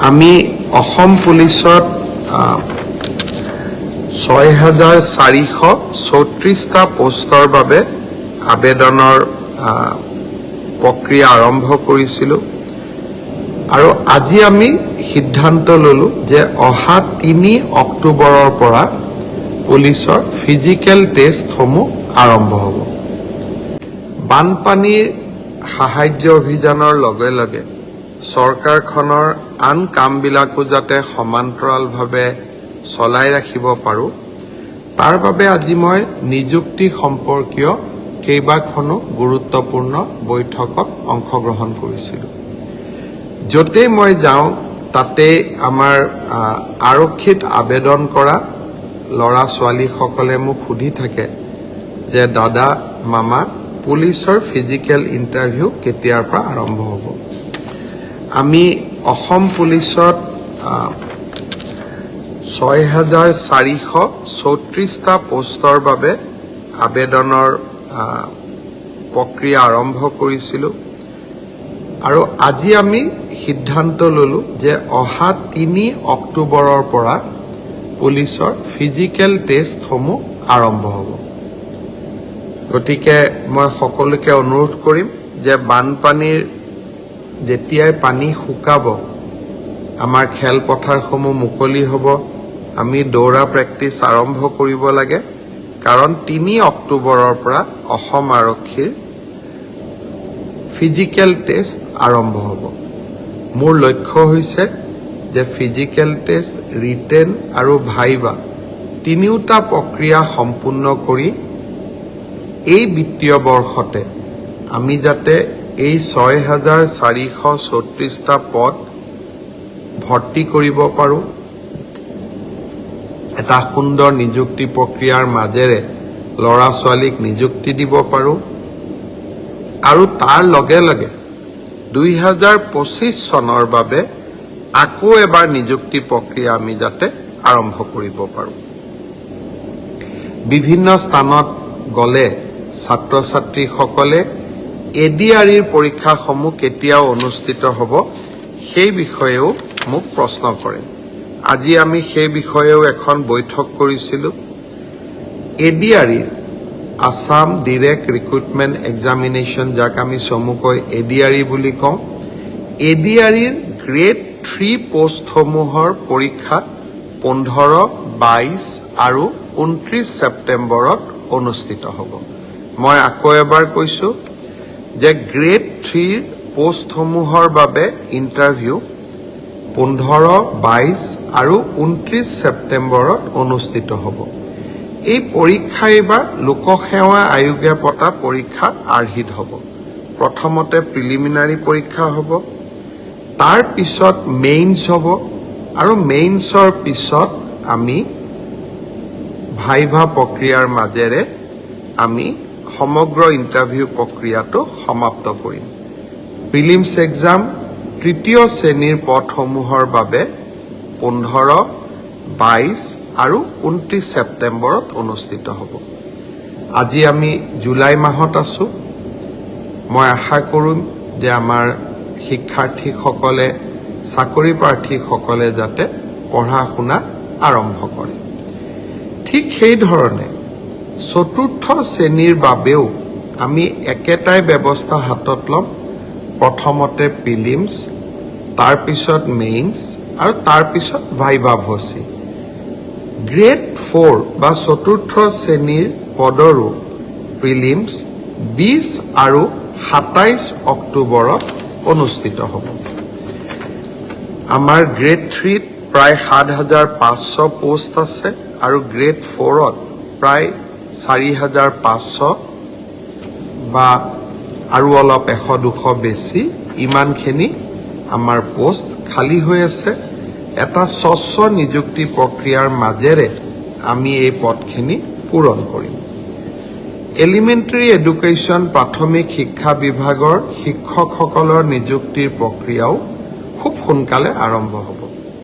আমি অসম পুলিচত ৬,৪৩৪টা পোষ্টৰ বাবে আবেদনৰ প্ৰক্ৰিয়া আৰম্ভ কৰিছিলোঁ আৰু আজি আমি সিদ্ধান্ত ললো যে অহা ৩ অক্টোবৰৰ পৰা পুলিচৰ ফিজিকেল টেষ্টসমূহ আৰম্ভ হ'ব। বানপানীৰ সাহায্য অভিযানৰ লগে লগে চৰকাৰখনৰ আন কামবিলাকো যাতে সমান্তৰালভাৱে চলাই ৰাখিব পাৰোঁ তাৰ বাবে আজি মই নিযুক্তি সম্পৰ্কীয় কেইবাখনো গুৰুত্বপূৰ্ণ বৈঠকত অংশগ্ৰহণ কৰিছিলোঁ। য'তেই মই যাওঁ তাতে আমাৰ আৰক্ষীত আবেদন কৰা ল'ৰা ছোৱালীসকলে মোক সুধি থাকে যে দাদা মামা পুলিচৰ ফিজিকেল ইণ্টাৰভিউ কেতিয়াৰ পৰা আৰম্ভ হ'ব। আমি অসম পুলিচত ৬,৪৩৪টা পোষ্টৰ বাবে আবেদনৰ প্ৰক্ৰিয়া আৰম্ভ কৰিছিলোঁ আৰু আজি আমি সিদ্ধান্ত ললো যে অহা ৩ অক্টোবৰৰ পৰা পুলিচৰ ফিজিকেল টেষ্টসমূহ আৰম্ভ হ'ব। গতিকে মই সকলোকে অনুৰোধ কৰিম যে বানপানীৰ যেতিয়াই পানী শুকাব আমাৰ খেলপথাৰসমূহ মুকলি হ'ব, আমি দৌৰা প্ৰেক্টিচ আৰম্ভ কৰিব লাগে কাৰণ ৩ অক্টোবৰৰ পৰা অসম আৰক্ষীৰ ফিজিকেল টেষ্ট আৰম্ভ হ'ব। মোৰ লক্ষ্য হৈছে যে ফিজিকেল টেষ্ট, ৰিটেন আৰু ভাইভা তিনিওটা প্ৰক্ৰিয়া সম্পূৰ্ণ কৰি এই বিত্তীয় বৰ্ষতে আমি যাতে এই ৬,৪৩৪টা পদ ভৰ্তি কৰিব পাৰোঁ, এটা সুন্দৰ নিযুক্তি প্ৰক্ৰিয়াৰ মাজেৰে ল'ৰা ছোৱালীক নিযুক্তি দিব পাৰোঁ আৰু তাৰ লগে লগে ২০২৫ চনৰ বাবে আকৌ এবাৰ নিযুক্তি প্ৰক্ৰিয়া আমি যাতে আৰম্ভ কৰিব পাৰোঁ। বিভিন্ন স্থানত গ'লে ছাত্ৰ ছাত্ৰীসকলে ADREৰ পৰীক্ষাসমূহ কেতিয়া অনুষ্ঠিত হ'ব সেই বিষয়েও মোক প্ৰশ্ন কৰে। আজি আমি সেই বিষয়েও এখন বৈঠক কৰিছিলোঁ। ADREৰ আসাম ডিৰেক্ট ৰিক্ৰুটমেণ্ট এক্সামিনেশ্যন, যাক আমি চমুকৈ ADRE বুলি কওঁ, ADREৰ গ্ৰেড 3 পোষ্টসমূহৰ পৰীক্ষা 15, 22 আৰু 29 ছেপ্টেম্বৰত অনুষ্ঠিত হ'ব। মই আকৌ এবাৰ কৈছোঁ যে গ্ৰেড 3 পোষ্টসমূহৰ বাবে ইণ্টাৰভিউ 15, 22 আৰু 29 ছেপ্টেম্বৰত অনুষ্ঠিত হ'ব। এই পৰীক্ষা এইবাৰ লোকসেৱা আয়োগে পতা পৰীক্ষাৰ আৰ্হিত হ'ব। প্ৰথমতে প্ৰিলিমিনাৰী পৰীক্ষা হ'ব, তাৰ পিছত মেইনছ হ'ব আৰু মেইনছৰ পিছত আমি ভাইভা প্ৰক্ৰিয়াৰ মাজেৰে আমি সমগ্ৰ ইণ্টাৰভিউ প্ৰক্ৰিয়াটো সমাপ্ত কৰিম। প্ৰিলিমছ এক্সাম তৃতীয় শ্ৰেণীৰ পদসমূহৰ বাবে 15, 22 আৰু 29 ছেপ্টেম্বৰত অনুষ্ঠিত হ'ব। আজি আমি জুলাই মাহত আছোঁ। মই আশা কৰিম যে আমাৰ শিক্ষাৰ্থীসকলে, চাকৰি প্ৰাৰ্থীসকলে যাতে পঢ়া শুনা আৰম্ভ কৰে। ঠিক সেইধৰণে চতুৰ্থ শ্ৰেণীৰ বাবেও আমি একেটাই ব্যৱস্থা হাতত ল'ম। প্ৰথমতে প্ৰিলিমছ, তাৰপিছত মেইনছ আৰু তাৰপিছত ভাইভা ভচি। গ্ৰেড 4 বা চতুৰ্থ শ্ৰেণীৰ পদৰো প্ৰিলিমছ 20 আৰু 27 অক্টোবৰত অনুষ্ঠিত হ'ব। আমাৰ গ্ৰেড 3ত প্ৰায় 7,500 পোষ্ট আছে আৰু গ্ৰেড 4ত প্ৰায় 4,500 বা আৰু অলপ 100-200 বেছি, ইমানখিনি আমাৰ পোষ্ট খালী হৈ আছে। এটা স্বচ্ছ নিযুক্তি প্ৰক্ৰিয়াৰ মাজেৰে আমি এই পদখিনি পূৰণ কৰিম। এলিমেণ্টাৰী এডুকেশ্যন প্ৰাথমিক শিক্ষা বিভাগৰ শিক্ষকসকলৰ নিযুক্তিৰ প্ৰক্ৰিয়াও খুব সোনকালে আৰম্ভ হ'ব।